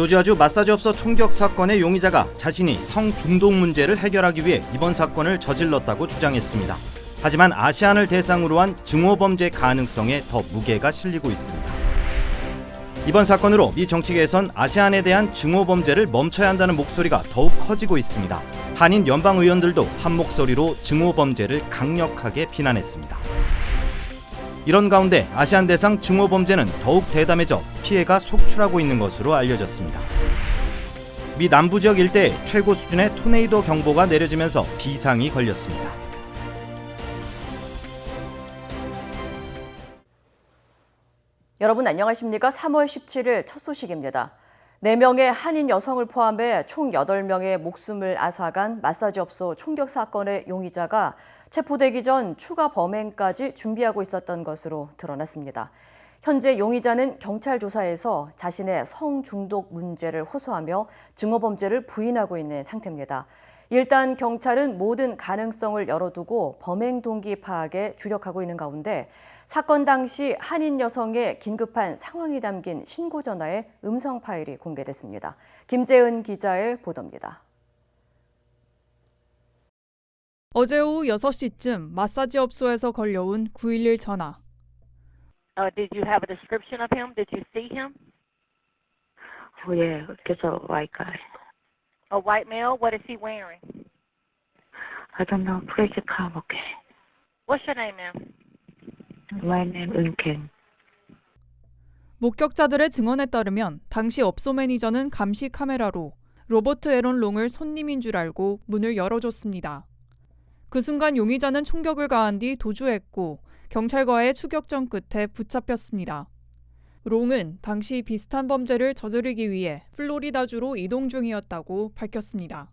조지아주 마사지업소 총격 사건의 용의자가 자신이 성중독 문제를 해결하기 위해 이번 사건을 저질렀다고 주장했습니다. 하지만 아시안을 대상으로 한 증오범죄 가능성에 더 무게가 실리고 있습니다. 이번 사건으로 미 정치계에선 아시안에 대한 증오범죄를 멈춰야 한다는 목소리가 더욱 커지고 있습니다. 한인 연방 의원들도 한 목소리로 증오범죄를 강력하게 비난했습니다. 이런 가운데 아시안 대상 증오범죄는 더욱 대담해져 피해가 속출하고 있는 것으로 알려졌습니다. 미 남부 지역 일대에 최고 수준의 토네이도 경보가 내려지면서 비상이 걸렸습니다. 여러분 안녕하십니까? 3월 17일 첫 소식입니다. 4명의 한인 여성을 포함해 총 8명의 목숨을 앗아간 마사지업소 총격 사건의 용의자가 체포되기 전 추가 범행까지 준비하고 있었던 것으로 드러났습니다. 현재 용의자는 경찰 조사에서 자신의 성중독 문제를 호소하며 증오범죄를 부인하고 있는 상태입니다. 일단 경찰은 모든 가능성을 열어두고 범행 동기 파악에 주력하고 있는 가운데 사건 당시 한인 여성의 긴급한 상황이 담긴 신고 전화의 음성 파일이 공개됐습니다. 김재은 기자의 보도입니다. 어제 오후 6시쯤 마사지 업소에서 걸려온 911 전화. Did you have a description of him? Did you see him? Oh yeah, just a white guy. A white male? What is he wearing? I don't know. Please come, okay? What's your name, ma'am? My name Eun-Ken. 목격자들의 증언에 따르면 당시 업소 매니저는 감시 카메라로 로버트 에런 롱을 손님인 줄 알고 문을 열어줬습니다. 그 순간 용의자는 총격을 가한 뒤 도주했고 경찰과의 추격전 끝에 붙잡혔습니다. 롱은 당시 비슷한 범죄를 저지르기 위해 플로리다주로 이동 중이었다고 밝혔습니다.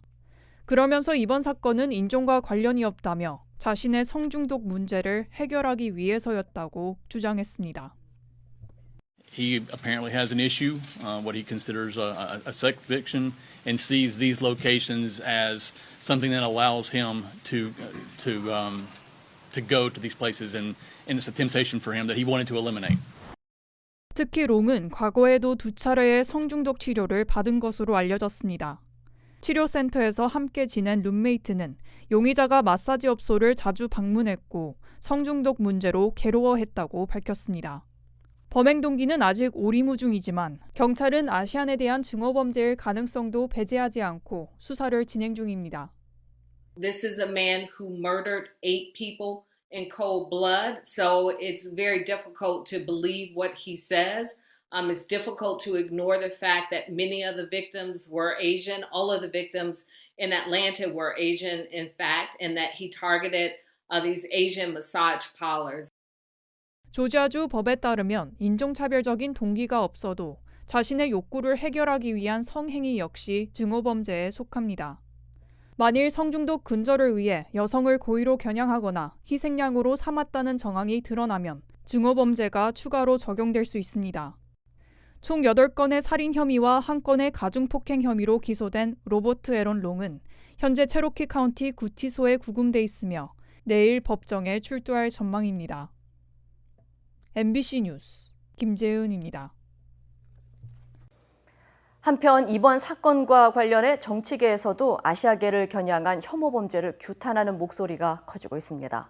그러면서 이번 사건은 인종과 관련이 없다며 자신의 성중독 문제를 해결하기 위해서였다고 주장했습니다. He apparently has an issue, what he considers a sex addiction, and sees these locations as something that allows him to go to these places, and it's a temptation for him that he wanted to eliminate. 특히 롱은 과거에도 2차례의 성중독 치료를 받은 것으로 알려졌습니다. 치료센터에서 함께 지낸 룸메이트는 용의자가 마사지 업소를 자주 방문했고 성중독 문제로 괴로워했다고 밝혔습니다. 범행 동기는 아직 오리무중이지만 경찰은 아시안에 대한 증오범죄일 가능성도 배제하지 않고 수사를 진행 중입니다. This is a man who murdered 8 people in cold blood, so it's very difficult to believe what he says. It's difficult to ignore the fact that many of the victims were Asian. All of the victims in Atlanta were Asian, in fact, and that he targeted these Asian massage parlors. 조지아주 법에 따르면 인종차별적인 동기가 없어도 자신의 욕구를 해결하기 위한 성행위 역시 증오범죄에 속합니다. 만일 성중독 근절을 위해 여성을 고의로 겨냥하거나 희생양으로 삼았다는 정황이 드러나면 증오범죄가 추가로 적용될 수 있습니다. 총 8건의 살인 혐의와 1건의 가중폭행 혐의로 기소된 로버트 에런 롱은 현재 체로키 카운티 구치소에 구금돼 있으며 내일 법정에 출두할 전망입니다. MBC 뉴스 김재은입니다. 한편 이번 사건과 관련해 정치계에서도 아시아계를 겨냥한 혐오 범죄를 규탄하는 목소리가 커지고 있습니다.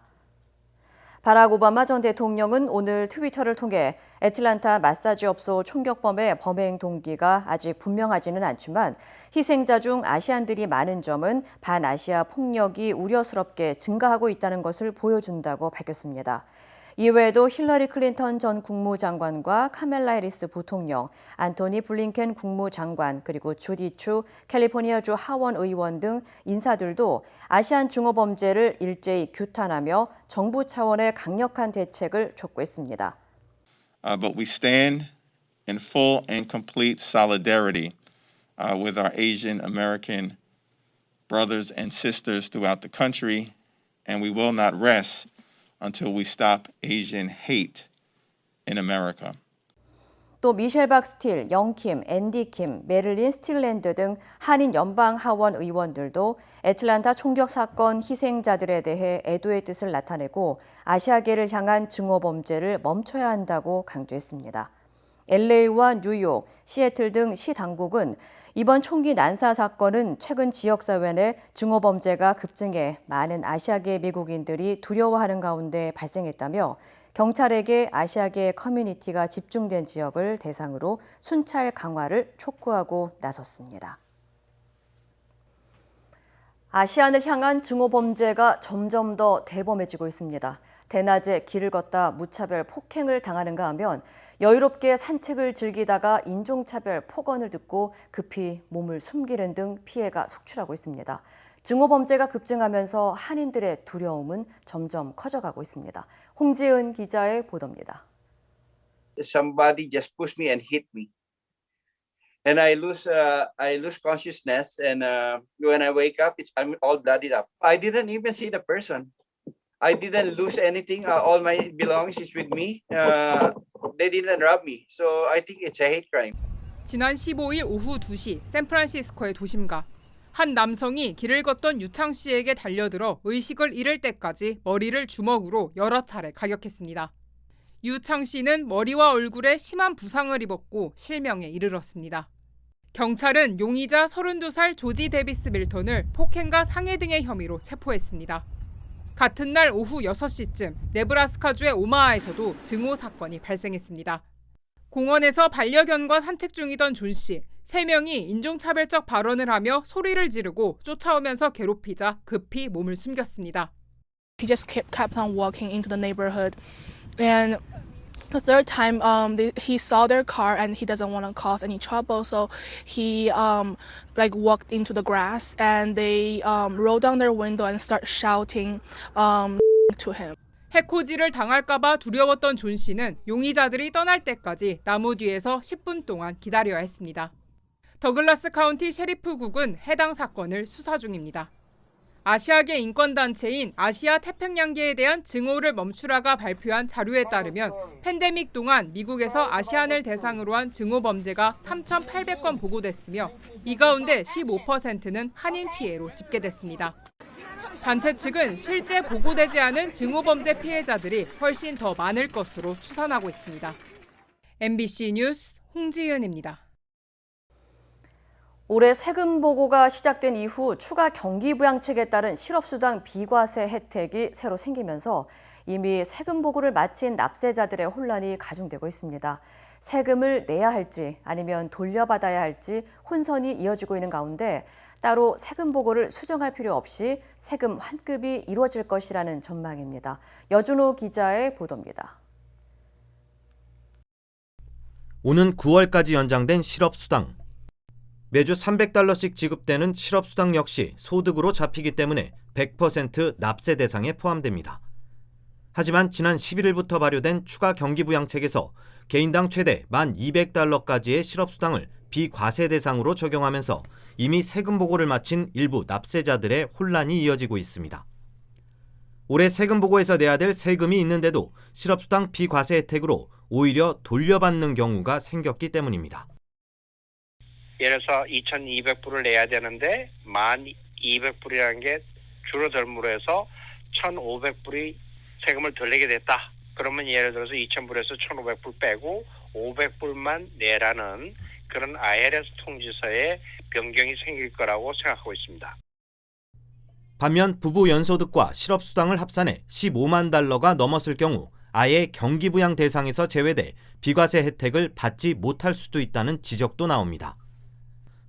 바락 오바마 전 대통령은 오늘 트위터를 통해 애틀랜타 마사지업소 총격범의 범행 동기가 아직 분명하지는 않지만 희생자 중 아시안들이 많은 점은 반아시아 폭력이 우려스럽게 증가하고 있다는 것을 보여준다고 밝혔습니다. 이외에도 힐러리 클린턴 전 국무장관과 카멜라 해리스 부통령, 안토니 블링켄 국무장관, 그리고 주디 추 캘리포니아주 하원 의원 등 인사들도 아시안 증오범죄를 일제히 규탄하며 정부 차원의 강력한 대책을 촉구했습니다. But we stand in full and complete solidarity with our Asian American brothers and sisters throughout the country, and we will not rest until we stop Asian hate in America. 또 미셸 박스틸, 영킴, 앤디 킴, 메릴린 스틸랜드 등 한인 연방 하원 의원들도 애틀랜타 총격 사건 희생자들에 대해 애도의 뜻을 나타내고 아시아계를 향한 증오 범죄를 멈춰야 한다고 강조했습니다. LA와 뉴욕, 시애틀 등 시 당국은 이번 총기 난사 사건은 최근 지역사회 내 증오범죄가 급증해 많은 아시아계 미국인들이 두려워하는 가운데 발생했다며 경찰에게 아시아계 커뮤니티가 집중된 지역을 대상으로 순찰 강화를 촉구하고 나섰습니다. 아시안을 향한 증오범죄가 점점 더 대범해지고 있습니다. 대낮에 길을 걷다 무차별 폭행을 당하는가 하면 여유롭게 산책을 즐기다가 인종차별 폭언을 듣고 급히 몸을 숨기는 등 피해가 속출하고 있습니다. 증오범죄가 급증하면서 한인들의 두려움은 점점 커져가고 있습니다. 홍지은 기자의 보도입니다. Somebody just pushed me and hit me, and I lose consciousness. And when I wake up, I'm all bloodied up. I didn't even see the person. I didn't lose anything. All my belongings is with me. They didn't rob me, so I think it's a hate crime. 지난 15일 오후 2시 샌프란시스코의 도심가. 한 남성이 길을 걷던 유창 씨에게 달려들어 의식을 잃을 때까지 머리를 주먹으로 여러 차례 가격했습니다. 유창 씨는 머리와 얼굴에 심한 부상을 입었고 실명에 이르렀습니다. 경찰은 용의자 32살 조지 데비스 밀턴을 폭행과 상해 등의 혐의로 체포했습니다. 같은 날 오후 6시쯤 네브라스카주의 오마하에서도 증오 사건이 발생했습니다. 공원에서 반려견과 산책 중이던 존 씨, 3명이 인종차별적 발언을 하며 소리를 지르고 쫓아오면서 괴롭히자 급히 몸을 숨겼습니다. He just kept on walking into the neighborhood, and the third time he saw their car and he doesn't want to cause any trouble, so he walked into the grass and they rolled down their window and start shouting to him. 해코지를 당할까 봐 두려웠던 존 씨는 용의자들이 떠날 때까지 나무 뒤에서 10분 동안 기다려야 했습니다. 더글라스 카운티 셰리프국은 해당 사건을 수사 중입니다. 아시아계 인권단체인 아시아 태평양계에 대한 증오를 멈추라가 발표한 자료에 따르면 팬데믹 동안 미국에서 아시안을 대상으로 한 증오 범죄가 3,800건 보고됐으며 이 가운데 15%는 한인 피해로 집계됐습니다. 단체 측은 실제 보고되지 않은 증오 범죄 피해자들이 훨씬 더 많을 것으로 추산하고 있습니다. MBC 뉴스 홍지은입니다. 올해 세금 보고가 시작된 이후 추가 경기부양책에 따른 실업수당 비과세 혜택이 새로 생기면서 이미 세금 보고를 마친 납세자들의 혼란이 가중되고 있습니다. 세금을 내야 할지 아니면 돌려받아야 할지 혼선이 이어지고 있는 가운데 따로 세금 보고를 수정할 필요 없이 세금 환급이 이루어질 것이라는 전망입니다. 여준호 기자의 보도입니다. 오는 9월까지 연장된 실업수당. 매주 $300씩 지급되는 실업수당 역시 소득으로 잡히기 때문에 100% 납세 대상에 포함됩니다. 하지만 지난 11일부터 발효된 추가 경기부양책에서 개인당 최대 $1,200까지의 실업수당을 비과세 대상으로 적용하면서 이미 세금 보고를 마친 일부 납세자들의 혼란이 이어지고 있습니다. 올해 세금 보고에서 내야 될 세금이 있는데도 실업수당 비과세 혜택으로 오히려 돌려받는 경우가 생겼기 때문입니다. 예를 들어서 2,200불을 내야 되는데 1,200불이라는 게 줄어들므로 해서 1,500불이 세금을 덜 내게 됐다. 그러면 예를 들어서 2,000불에서 1,500불 빼고 500불만 내라는 그런 IRS 통지서에 변경이 생길 거라고 생각하고 있습니다. 반면 부부 연소득과 실업수당을 합산해 $150,000가 넘었을 경우 아예 경기부양 대상에서 제외돼 비과세 혜택을 받지 못할 수도 있다는 지적도 나옵니다.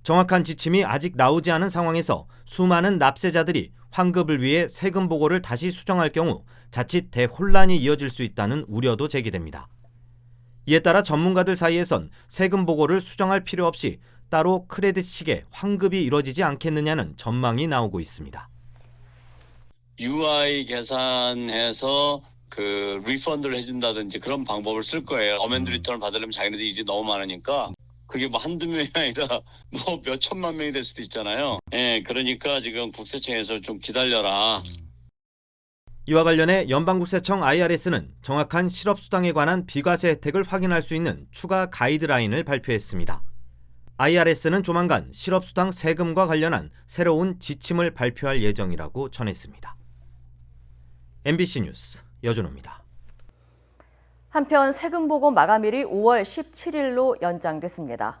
정확한 지침이 아직 나오지 않은 상황에서 수많은 납세자들이 환급을 위해 세금 보고를 다시 수정할 경우 자칫 대혼란이 이어질 수 있다는 우려도 제기됩니다. 이에 따라 전문가들 사이에선 세금 보고를 수정할 필요 없이 따로 크레딧식의 환급이 이뤄지지 않겠느냐는 전망이 나오고 있습니다. UI 계산해서 그 리펀드를 해준다든지 그런 방법을 쓸 거예요. 어멘드 리턴을 받으려면 자기네들이 이제 너무 많으니까 그게 뭐 한두 명이 아니라 뭐 몇 천만 명이 될 수도 있잖아요. 예, 그러니까 지금 국세청에서 좀 기다려라. 이와 관련해 연방국세청 IRS는 정확한 실업수당에 관한 비과세 혜택을 확인할 수 있는 추가 가이드라인을 발표했습니다. IRS는 조만간 실업수당 세금과 관련한 새로운 지침을 발표할 예정이라고 전했습니다. MBC 뉴스 여준호입니다. 한편 세금보고 마감일이 5월 17일로 연장됐습니다.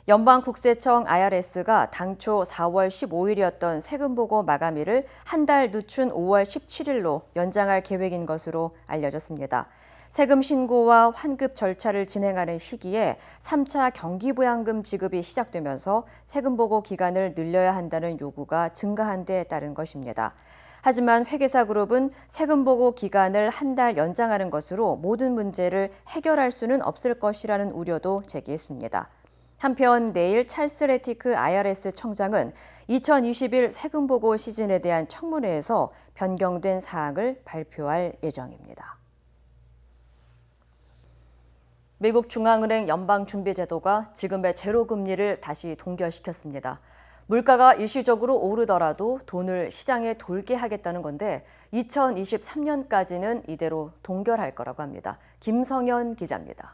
연방국세청 IRS가 당초 4월 15일이었던 세금보고 마감일을 한 달 늦춘 5월 17일로 연장할 계획인 것으로 알려졌습니다. 세금 신고와 환급 절차를 진행하는 시기에 3차 경기부양금 지급이 시작되면서 세금보고 기간을 늘려야 한다는 요구가 증가한 데 따른 것입니다. 하지만 회계사 그룹은 세금보고 기간을 한 달 연장하는 것으로 모든 문제를 해결할 수는 없을 것이라는 우려도 제기했습니다. 한편 내일 찰스 레티크 IRS 청장은 2021 세금보고 시즌에 대한 청문회에서 변경된 사항을 발표할 예정입니다. 미국 중앙은행 연방준비제도가 지금의 제로금리를 다시 동결시켰습니다. 물가가 일시적으로 오르더라도 돈을 시장에 돌게 하겠다는 건데 2023년까지는 이대로 동결할 거라고 합니다. 김성현 기자입니다.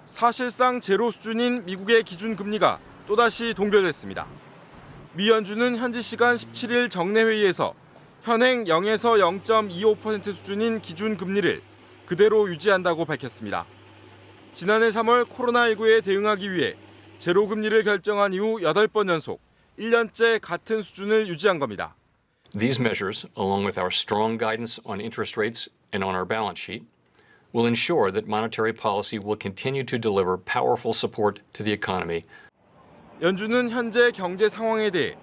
사실상 제로 수준인 미국의 기준금리가 또다시 동결됐습니다. 미 연준은 현지 시간 17일 정례회의에서 현행 0에서 0.25% 수준인 기준금리를 그대로 유지한다고 밝혔습니다. 지난해 3월 코로나19에 대응하기 위해 제로금리를 결정한 이후 8번 연속 1년째 같은 수준을 유지한 겁니다. These measures, along with our strong guidance on interest rates and on our balance sheet, will ensure that monetary policy will continue to deliver powerful support to the economy. 연준은 현재 경제 상황에 대해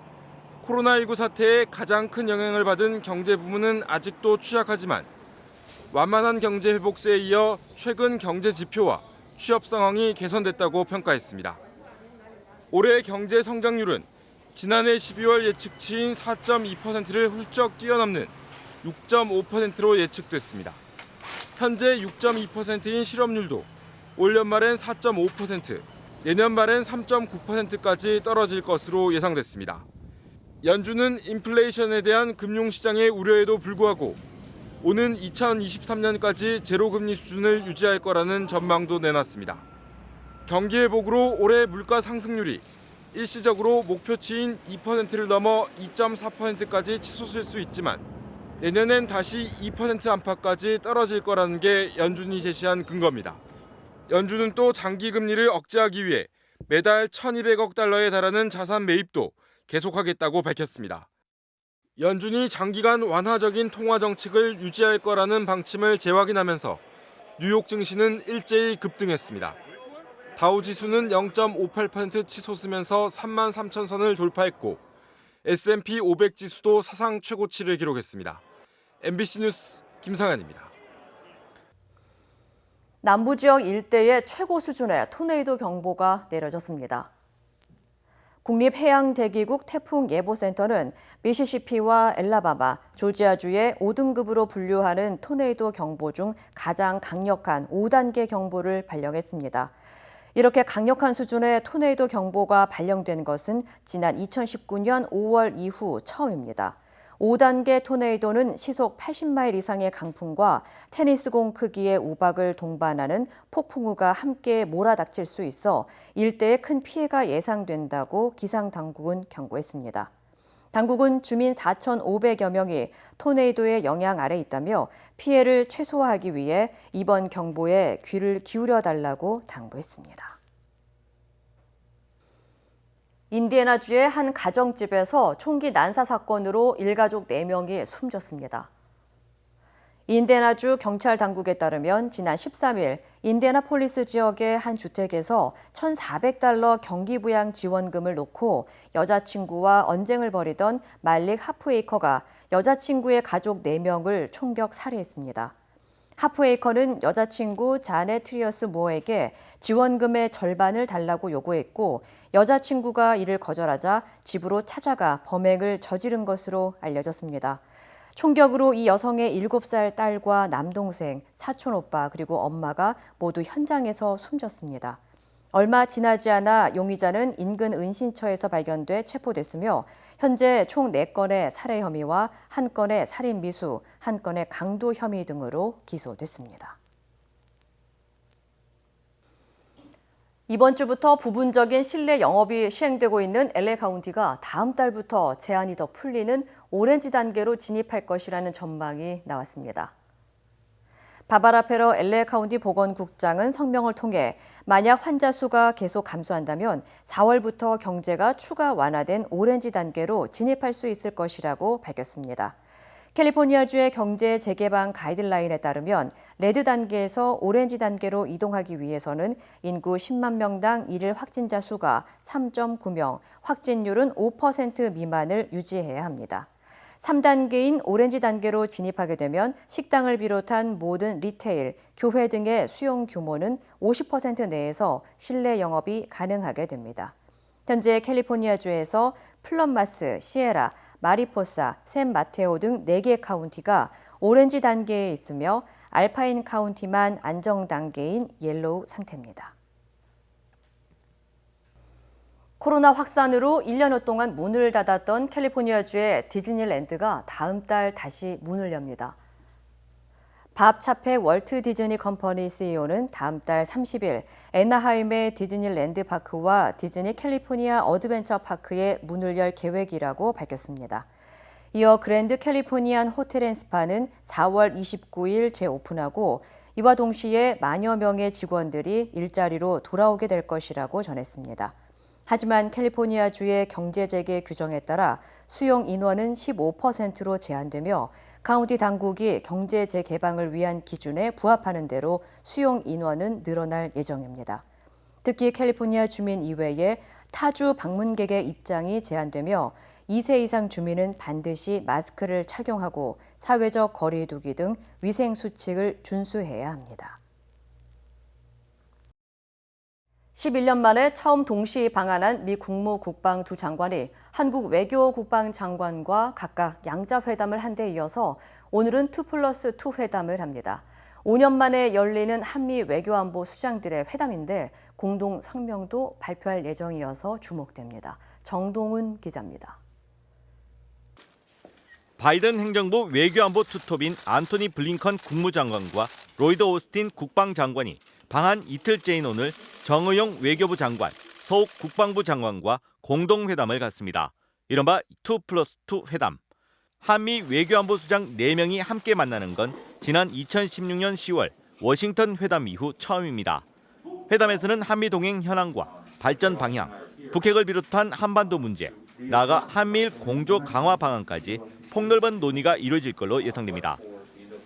코로나19 사태에 가장 큰 영향을 받은 경제 부문은 아직도 취약하지만 완만한 경제 회복세에 이어 최근 경제 지표와 취업 상황이 개선됐다고 평가했습니다. 올해 경제 성장률은 지난해 12월 예측치인 4.2%를 훌쩍 뛰어넘는 6.5%로 예측됐습니다. 현재 6.2%인 실업률도 올 연말엔 4.5%, 내년 말엔 3.9%까지 떨어질 것으로 예상됐습니다. 연준은 인플레이션에 대한 금융시장의 우려에도 불구하고 오는 2023년까지 제로금리 수준을 유지할 거라는 전망도 내놨습니다. 경기 회복으로 올해 물가 상승률이 일시적으로 목표치인 2%를 넘어 2.4%까지 치솟을 수 있지만 내년엔 다시 2% 안팎까지 떨어질 거라는 게 연준이 제시한 근거입니다. 연준은 또 장기 금리를 억제하기 위해 매달 1,200억 달러에 달하는 자산 매입도 계속하겠다고 밝혔습니다. 연준이 장기간 완화적인 통화 정책을 유지할 거라는 방침을 재확인하면서 뉴욕 증시는 일제히 급등했습니다. 다우지수는 0.58% 치솟으면서 33,000선을 돌파했고 S&P 500 지수도 사상 최고치를 기록했습니다. MBC 뉴스 김상환입니다. 남부 지역 일대에 최고 수준의 토네이도 경보가 내려졌습니다. 국립해양대기국 태풍예보센터는 미시시피와 엘라바마, 조지아주의 5등급으로 분류하는 토네이도 경보 중 가장 강력한 5단계 경보를 발령했습니다. 이렇게 강력한 수준의 토네이도 경보가 발령된 것은 지난 2019년 5월 이후 처음입니다. 5단계 토네이도는 시속 80마일 이상의 강풍과 테니스공 크기의 우박을 동반하는 폭풍우가 함께 몰아닥칠 수 있어 일대에 큰 피해가 예상된다고 기상당국은 경고했습니다. 당국은 주민 4,500여 명이 토네이도의 영향 아래 있다며 피해를 최소화하기 위해 이번 경보에 귀를 기울여 달라고 당부했습니다. 인디애나주의 한 가정집에서 총기 난사 사건으로 일가족 4명이 숨졌습니다. 인디애나주 경찰 당국에 따르면 지난 13일 인디애나폴리스 지역의 한 주택에서 $1,400 경기부양 지원금을 놓고 여자친구와 언쟁을 벌이던 말릭 하프웨이커가 여자친구의 가족 4명을 총격 살해했습니다. 하프웨이커는 여자친구 자넷 트리어스 모어에게 지원금의 절반을 달라고 요구했고 여자친구가 이를 거절하자 집으로 찾아가 범행을 저지른 것으로 알려졌습니다. 총격으로 이 여성의 7살 딸과 남동생, 사촌오빠 그리고 엄마가 모두 현장에서 숨졌습니다. 얼마 지나지 않아 용의자는 인근 은신처에서 발견돼 체포됐으며 현재 총 4건의 살해 혐의와 1건의 살인 미수, 1건의 강도 혐의 등으로 기소됐습니다. 이번 주부터 부분적인 실내 영업이 시행되고 있는 LA 카운티가 다음 달부터 제한이 더 풀리는 오렌지 단계로 진입할 것이라는 전망이 나왔습니다. 바바라 페러 LA 카운티 보건국장은 성명을 통해 만약 환자 수가 계속 감소한다면 4월부터 경제가 추가 완화된 오렌지 단계로 진입할 수 있을 것이라고 밝혔습니다. 캘리포니아주의 경제 재개방 가이드라인에 따르면 레드 단계에서 오렌지 단계로 이동하기 위해서는 인구 10만 명당 일일 확진자 수가 3.9명, 확진율은 5% 미만을 유지해야 합니다. 3단계인 오렌지 단계로 진입하게 되면 식당을 비롯한 모든 리테일, 교회 등의 수용 규모는 50% 내에서 실내 영업이 가능하게 됩니다. 현재 캘리포니아주에서 플럼마스, 시에라, 마리포사, 샌마테오 등 4개 카운티가 오렌지 단계에 있으며 알파인 카운티만 안정 단계인 옐로우 상태입니다. 코로나 확산으로 1년여 동안 문을 닫았던 캘리포니아주의 디즈니랜드가 다음 달 다시 문을 엽니다. 밥 차펙 월트 디즈니 컴퍼니 CEO는 다음 달 30일 애나하임의 디즈니랜드 파크와 디즈니 캘리포니아 어드벤처 파크에 문을 열 계획이라고 밝혔습니다. 이어 그랜드 캘리포니안 호텔 앤 스파는 4월 29일 재오픈하고 이와 동시에 만여 명의 직원들이 일자리로 돌아오게 될 것이라고 전했습니다. 하지만 캘리포니아주의 경제재개 규정에 따라 수용 인원은 15%로 제한되며 카운티 당국이 경제 재개방을 위한 기준에 부합하는 대로 수용 인원은 늘어날 예정입니다. 특히 캘리포니아 주민 이외에 타주 방문객의 입장이 제한되며 2세 이상 주민은 반드시 마스크를 착용하고 사회적 거리 두기 등 위생 수칙을 준수해야 합니다. 11년 만에 처음 동시 방한한 미 국무국방 두 장관이 한국 외교국방장관과 각각 양자회담을 한 데 이어서 오늘은 2+2 회담을 합니다. 5년 만에 열리는 한미 외교안보 수장들의 회담인데 공동 성명도 발표할 예정이어서 주목됩니다. 정동훈 기자입니다. 바이든 행정부 외교안보 투톱인 안토니 블링컨 국무장관과 로이드 오스틴 국방장관이 방한 이틀째인 오늘 정의용 외교부 장관, 서욱 국방부 장관과 공동회담을 갖습니다. 이른바 2+2 회담. 한미 외교안보 수장 4명이 함께 만나는 건 지난 2016년 10월 워싱턴 회담 이후 처음입니다. 회담에서는 한미 동행 현황과 발전 방향, 북핵을 비롯한 한반도 문제, 나아가 한미일 공조 강화 방안까지 폭넓은 논의가 이루어질 걸로 예상됩니다.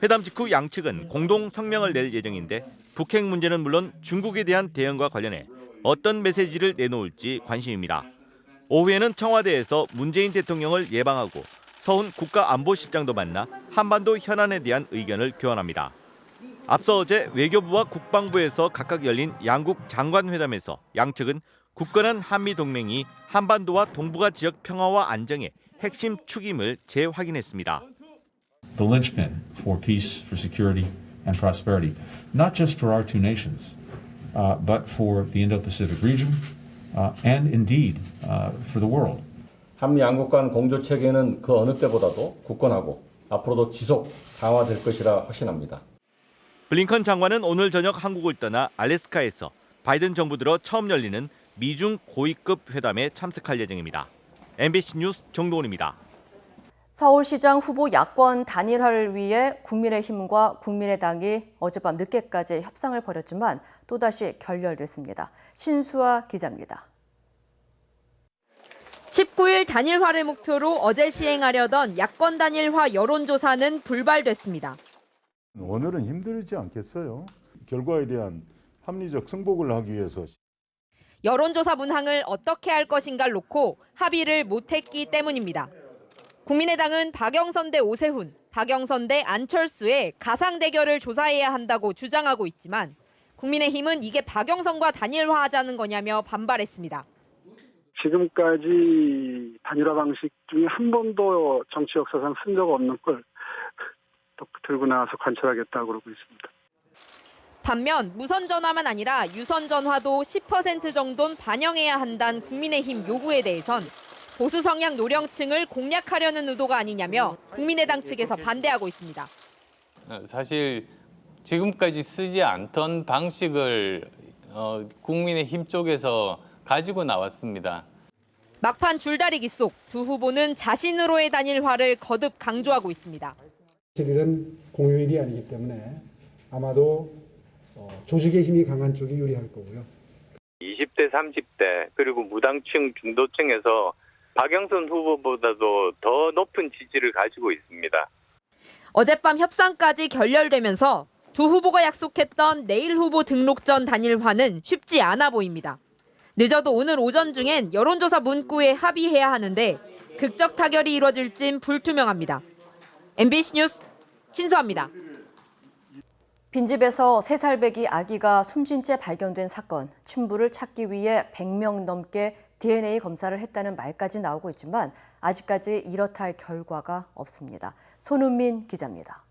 회담 직후 양측은 공동 성명을 낼 예정인데 북핵 문제는 물론 중국에 대한 대응과 관련해 어떤 메시지를 내놓을지 관심입니다. 오후에는 청와대에서 문재인 대통령을 예방하고 서훈 국가안보실장도 만나 한반도 현안에 대한 의견을 교환합니다. 앞서 어제 외교부와 국방부에서 각각 열린 양국 장관회담에서 양측은 굳건한 한미 동맹이 한반도와 동북아 지역 평화와 안정의 핵심 축임을 재확인했습니다. The linchpin for peace, for security, and prosperity, not just for our two nations, but for the Indo-Pacific region, and indeed for the world. 한미 양국 간 공조 체계는 그 어느 때보다도 굳건하고 앞으로도 지속 강화될 것이라 확신합니다. 블링컨 장관은 오늘 저녁 한국을 떠나 알래스카에서 바이든 정부 들어 처음 열리는 미중 고위급 회담에 참석할 예정입니다. MBC 뉴스 정동훈입니다. 서울시장 후보 야권 단일화를 위해 국민의힘과 국민의당이 어젯밤 늦게까지 협상을 벌였지만 또다시 결렬됐습니다. 신수아 기자입니다. 19일 단일화를 목표로 어제 시행하려던 야권 단일화 여론조사는 불발됐습니다. 오늘은 힘들지 않겠어요? 결과에 대한 합리적 승복을 하기 위해서. 여론조사 문항을 어떻게 할 것인가를 놓고 합의를 못했기 때문입니다. 국민의당은 박영선 대 오세훈, 박영선 대 안철수의 가상 대결을 조사해야 한다고 주장하고 있지만 국민의힘은 이게 박영선과 단일화하자는 거냐며 반발했습니다. 지금까지 단일화 방식 중에 한 번도 정치 역사상 쓴 적 없는 걸 들고 나와서 관철하겠다고 그러고 있습니다. 반면 무선 전화만 아니라 유선 전화도 10% 정도는 반영해야 한다는 국민의힘 요구에 대해선 보수 성향 노령층을 공략하려는 의도가 아니냐며 국민의당 측에서 반대하고 있습니다. 사실 지금까지 쓰지 않던 방식을 국민의힘 쪽에서 가지고 나왔습니다. 막판 줄다리기 속 두 후보는 자신으로의 단일화를 거듭 강조하고 있습니다. 실은 공휴일이 아니기 때문에 아마도 조직의 힘이 강한 쪽이 유리할 거고요. 20대, 30대 그리고 무당층, 중도층에서 박영선 후보보다도 더 높은 지지를 가지고 있습니다. 어젯밤 협상까지 결렬되면서 두 후보가 약속했던 내일 후보 등록 전 단일화는 쉽지 않아 보입니다. 늦어도 오늘 오전 중엔 여론조사 문구에 합의해야 하는데 극적 타결이 이루어질진 불투명합니다. MBC 뉴스 신수아입니다. 빈집에서 3살배기 아기가 숨진 채 발견된 사건, 친부를 찾기 위해 100명 넘게 DNA 검사를 했다는 말까지 나오고 있지만 아직까지 이렇다 할 결과가 없습니다. 손은민 기자입니다.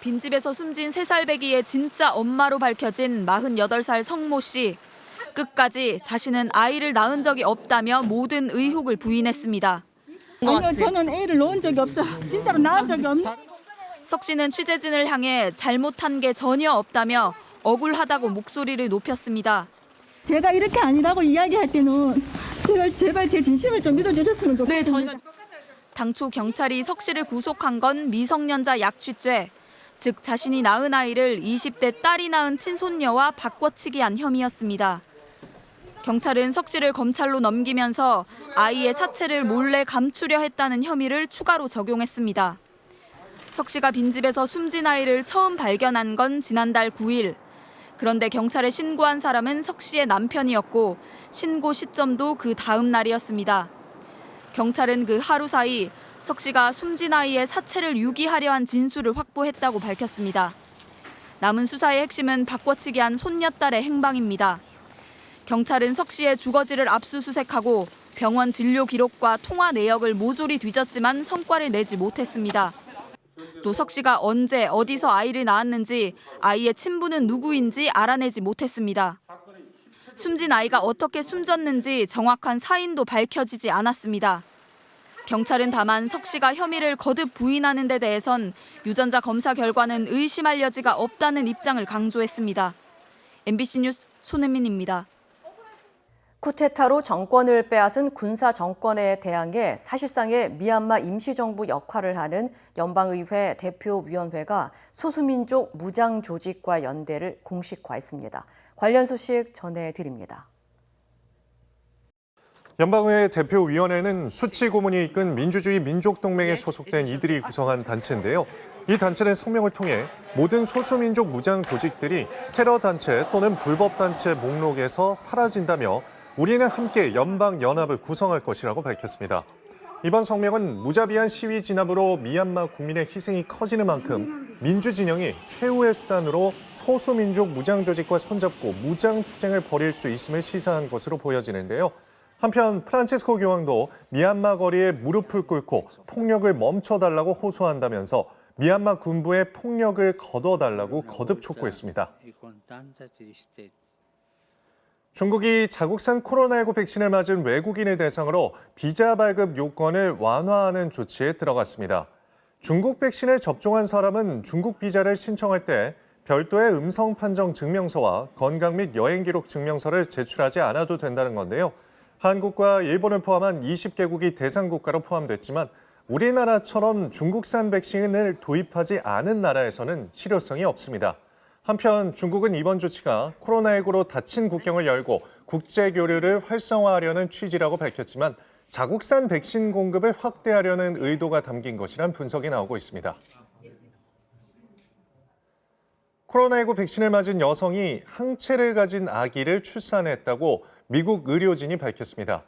빈집에서 숨진 3살배기의 진짜 엄마로 밝혀진 48살 성모 씨. 끝까지 자신은 아이를 낳은 적이 없다며 모든 의혹을 부인했습니다. 아니요, 저는 애를 낳은 적이 없어. 진짜로 낳은 적이 없는. 석 씨는 취재진을 향해 잘못한 게 전혀 없다며 억울하다고 목소리를 높였습니다. 제가 이렇게 아니라고 이야기할 때는 제발 제 진심을 좀 믿어주셨으면 좋겠습니다. 당초 경찰이 석 씨를 구속한 건 미성년자 약취죄, 즉 자신이 낳은 아이를 20대 딸이 낳은 친손녀와 바꿔치기한 혐의였습니다. 경찰은 석 씨를 검찰로 넘기면서 아이의 사체를 몰래 감추려 했다는 혐의를 추가로 적용했습니다. 석 씨가 빈집에서 숨진 아이를 처음 발견한 건 지난달 9일. 그런데 경찰에 신고한 사람은 석 씨의 남편이었고 신고 시점도 그 다음 날이었습니다. 경찰은 그 하루 사이 석 씨가 숨진 아이의 사체를 유기하려 한 진술을 확보했다고 밝혔습니다. 남은 수사의 핵심은 바꿔치기한 손녀딸의 행방입니다. 경찰은 석 씨의 주거지를 압수수색하고 병원 진료 기록과 통화 내역을 모조리 뒤졌지만 성과를 내지 못했습니다. 또 석 씨가 언제 어디서 아이를 낳았는지 아이의 친부는 누구인지 알아내지 못했습니다. 숨진 아이가 어떻게 숨졌는지 정확한 사인도 밝혀지지 않았습니다. 경찰은 다만 석 씨가 혐의를 거듭 부인하는 데 대해선 유전자 검사 결과는 의심할 여지가 없다는 입장을 강조했습니다. MBC 뉴스 손은민입니다. 쿠데타로 정권을 빼앗은 군사 정권에 대항해 사실상의 미얀마 임시정부 역할을 하는 연방의회 대표위원회가 소수민족 무장 조직과 연대를 공식화했습니다. 관련 소식 전해드립니다. 연방의회 대표위원회는 수치 고문이 이끈 민주주의 민족동맹에 소속된 이들이 구성한 단체인데요. 이 단체는 성명을 통해 모든 소수민족 무장 조직들이 테러 단체 또는 불법 단체 목록에서 사라진다며 우리는 함께 연방연합을 구성할 것이라고 밝혔습니다. 이번 성명은 무자비한 시위 진압으로 미얀마 국민의 희생이 커지는 만큼 민주진영이 최후의 수단으로 소수민족 무장 조직과 손잡고 무장 투쟁을 벌일 수 있음을 시사한 것으로 보여지는데요. 한편 프란치스코 교황도 미얀마 거리에 무릎을 꿇고 폭력을 멈춰달라고 호소한다면서 미얀마 군부의 폭력을 거둬달라고 거듭 촉구했습니다. 중국이 자국산 코로나19 백신을 맞은 외국인을 대상으로 비자 발급 요건을 완화하는 조치에 들어갔습니다. 중국 백신을 접종한 사람은 중국 비자를 신청할 때 별도의 음성 판정 증명서와 건강 및 여행 기록 증명서를 제출하지 않아도 된다는 건데요. 한국과 일본을 포함한 20개국이 대상 국가로 포함됐지만 우리나라처럼 중국산 백신을 도입하지 않은 나라에서는 실효성이 없습니다. 한편 중국은 이번 조치가 코로나19로 닫힌 국경을 열고 국제 교류를 활성화하려는 취지라고 밝혔지만 자국산 백신 공급을 확대하려는 의도가 담긴 것이란 분석이 나오고 있습니다. 코로나19 백신을 맞은 여성이 항체를 가진 아기를 출산했다고 미국 의료진이 밝혔습니다.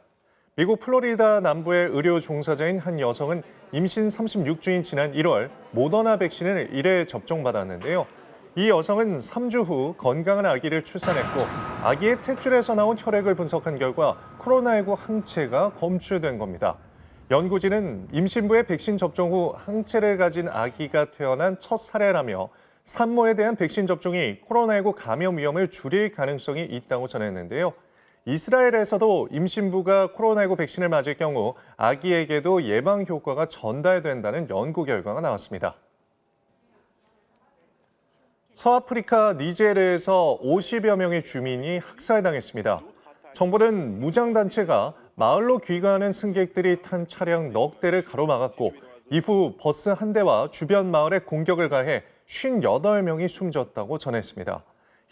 미국 플로리다 남부의 의료 종사자인 한 여성은 임신 36주인 지난 1월 모더나 백신을 1회 접종받았는데요. 이 여성은 3주 후 건강한 아기를 출산했고 아기의 탯줄에서 나온 혈액을 분석한 결과 코로나19 항체가 검출된 겁니다. 연구진은 임신부의 백신 접종 후 항체를 가진 아기가 태어난 첫 사례라며 산모에 대한 백신 접종이 코로나19 감염 위험을 줄일 가능성이 있다고 전했는데요. 이스라엘에서도 임신부가 코로나19 백신을 맞을 경우 아기에게도 예방 효과가 전달된다는 연구 결과가 나왔습니다. 서아프리카 니제르에서 50여 명의 주민이 학살당했습니다. 정부는 무장단체가 마을로 귀가하는 승객들이 탄 차량 넉 대를 가로막았고 이후 버스 한 대와 주변 마을에 공격을 가해 58명이 숨졌다고 전했습니다.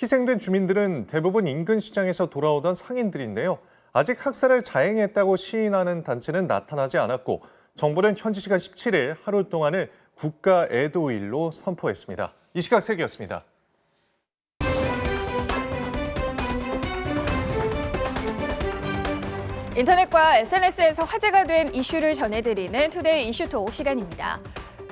희생된 주민들은 대부분 인근 시장에서 돌아오던 상인들인데요. 아직 학살을 자행했다고 시인하는 단체는 나타나지 않았고 정부는 현지 시간 17일 하루 동안을 국가 애도일로 선포했습니다. 이 시각 세계였습니다. 인터넷과 SNS에서 화제가 된 이슈를 전해드리는 투데이 이슈톡 시간입니다.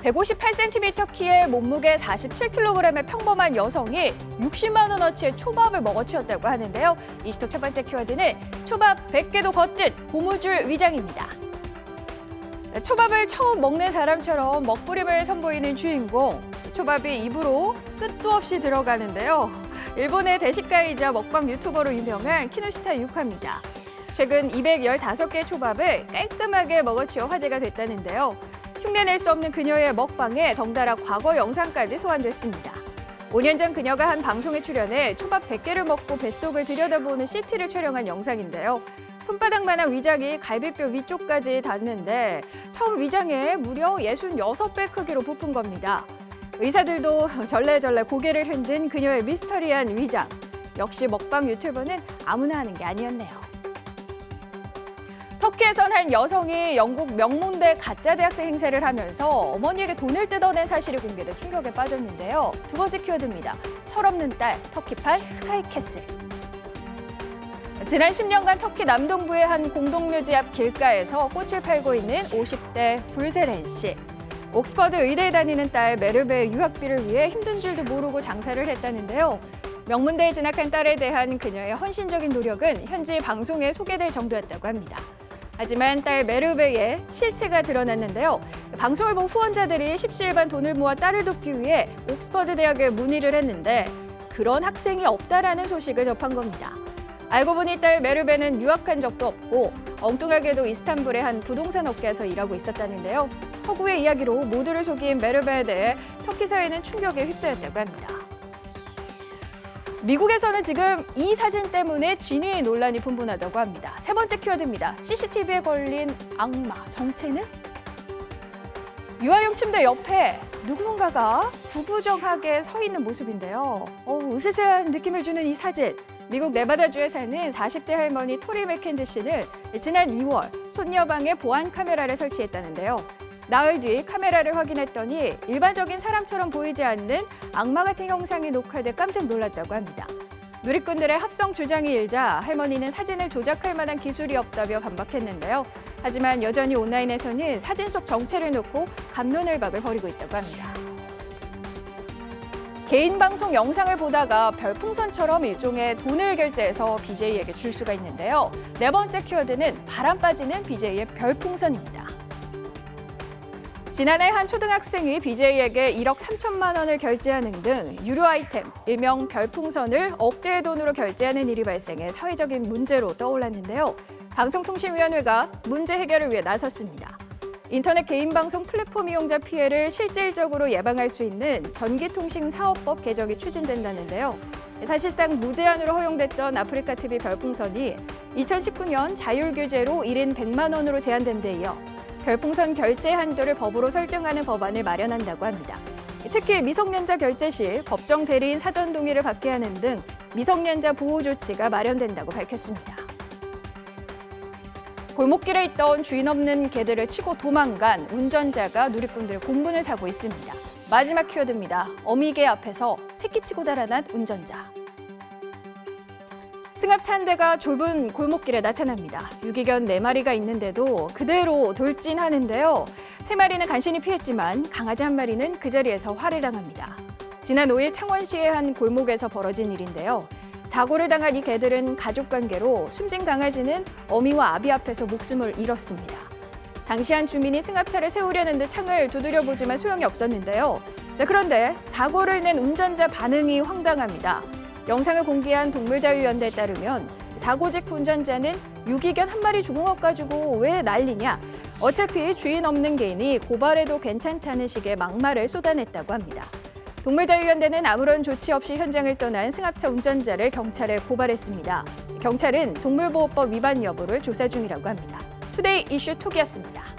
158cm 키에 몸무게 47kg의 평범한 여성이 60만 원어치의 초밥을 먹어치웠다고 하는데요. 이슈톡 첫 번째 키워드는 초밥 100개도 걷듯 고무줄 위장입니다. 초밥을 처음 먹는 사람처럼 먹부림을 선보이는 주인공. 초밥이 입으로 끝도 없이 들어가는데요. 일본의 대식가이자 먹방 유튜버로 유명한 키노시타 유카입니다. 최근 215개 초밥을 깔끔하게 먹어치워 화제가 됐다는데요. 흉내낼 수 없는 그녀의 먹방에 덩달아 과거 영상까지 소환됐습니다. 5년 전 그녀가 한 방송에 출연해 초밥 100개를 먹고 뱃속을 들여다보는 CT를 촬영한 영상인데요. 손바닥만한 위장이 갈비뼈 위쪽까지 닿는데 처음 위장에 무려 66배 크기로 부푼 겁니다. 의사들도 절레절레 고개를 흔든 그녀의 미스터리한 위장. 역시 먹방 유튜버는 아무나 하는 게 아니었네요. 터키에선 한 여성이 영국 명문대 가짜 대학생 행세를 하면서 어머니에게 돈을 뜯어낸 사실이 공개돼 충격에 빠졌는데요. 두 번째 키워드입니다. 철없는 딸, 터키판 스카이캐슬. 지난 10년간 터키 남동부의 한 공동묘지 앞 길가에서 꽃을 팔고 있는 50대 불세렌 씨. 옥스퍼드 의대에 다니는 딸 메르베의 유학비를 위해 힘든 줄도 모르고 장사를 했다는데요. 명문대에 진학한 딸에 대한 그녀의 헌신적인 노력은 현지 방송에 소개될 정도였다고 합니다. 하지만 딸 메르베의 실체가 드러났는데요. 방송을 본 후원자들이 십시일반 돈을 모아 딸을 돕기 위해 옥스퍼드 대학에 문의를 했는데 그런 학생이 없다라는 소식을 접한 겁니다. 알고 보니 딸 메르베는 유학한 적도 없고 엉뚱하게도 이스탄불의 한 부동산 업계에서 일하고 있었다는데요. 허구의 이야기로 모두를 속인 메르베에 대해 터키 사회는 충격에 휩싸였다고 합니다. 미국에서는 지금 이 사진 때문에 진위 논란이 분분하다고 합니다. 세 번째 키워드입니다. CCTV에 걸린 악마, 정체는? 유아용 침대 옆에 누군가가 구부정하게 서 있는 모습인데요. 으스스한 느낌을 주는 이 사진. 미국 네바다주에 사는 40대 할머니 토리 맥켄즈 씨는 지난 2월 손녀방에 보안 카메라를 설치했다는데요. 나흘 뒤 카메라를 확인했더니 일반적인 사람처럼 보이지 않는 악마 같은 형상이 녹화돼 깜짝 놀랐다고 합니다. 누리꾼들의 합성 주장이 일자 할머니는 사진을 조작할 만한 기술이 없다며 반박했는데요. 하지만 여전히 온라인에서는 사진 속 정체를 놓고 갑론을박을 벌이고 있다고 합니다. 개인 방송 영상을 보다가 별풍선처럼 일종의 돈을 결제해서 BJ에게 줄 수가 있는데요. 네 번째 키워드는 바람 빠지는 BJ의 별풍선입니다. 지난해 한 초등학생이 BJ에게 1억 3천만 원을 결제하는 등 유료 아이템, 일명 별풍선을 억대의 돈으로 결제하는 일이 발생해 사회적인 문제로 떠올랐는데요. 방송통신위원회가 문제 해결을 위해 나섰습니다. 인터넷 개인방송 플랫폼 이용자 피해를 실질적으로 예방할 수 있는 전기통신사업법 개정이 추진된다는데요. 사실상 무제한으로 허용됐던 아프리카 TV 별풍선이 2019년 자율규제로 1인 100만 원으로 제한된 데 이어 별풍선 결제 한도를 법으로 설정하는 법안을 마련한다고 합니다. 특히 미성년자 결제 시 법정 대리인 사전 동의를 받게 하는 등 미성년자 보호 조치가 마련된다고 밝혔습니다. 골목길에 있던 주인 없는 개들을 치고 도망간 운전자가 누리꾼들의 공분을 사고 있습니다. 마지막 키워드입니다. 어미개 앞에서 새끼치고 달아난 운전자. 승합차 한 대가 좁은 골목길에 나타납니다. 유기견 4마리가 있는데도 그대로 돌진하는데요. 3마리는 간신히 피했지만 강아지 1마리는 그 자리에서 화를 당합니다. 지난 5일 창원시의 한 골목에서 벌어진 일인데요. 사고를 당한 이 개들은 가족관계로 숨진 강아지는 어미와 아비 앞에서 목숨을 잃었습니다. 당시 한 주민이 승합차를 세우려는 듯 창을 두드려보지만 소용이 없었는데요. 그런데 사고를 낸 운전자 반응이 황당합니다. 영상을 공개한 동물자유연대에 따르면 사고 직후 운전자는 유기견 1마리 죽은 것 가지고 왜 난리냐. 어차피 주인 없는 개니 고발해도 괜찮다는 식의 막말을 쏟아냈다고 합니다. 동물자유연대는 아무런 조치 없이 현장을 떠난 승합차 운전자를 경찰에 고발했습니다. 경찰은 동물보호법 위반 여부를 조사 중이라고 합니다. 투데이 이슈 톡이었습니다.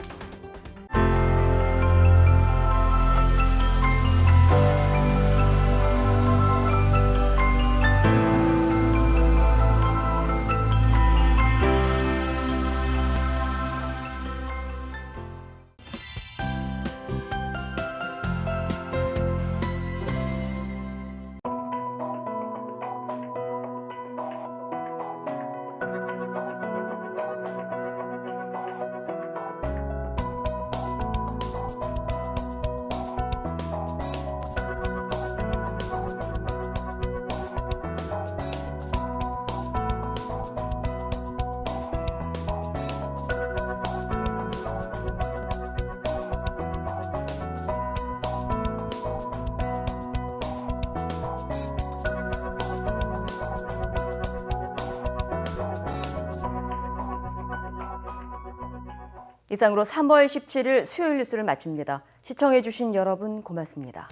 이상으로 3월 17일 수요일 뉴스를 마칩니다. 시청해주신 여러분 고맙습니다.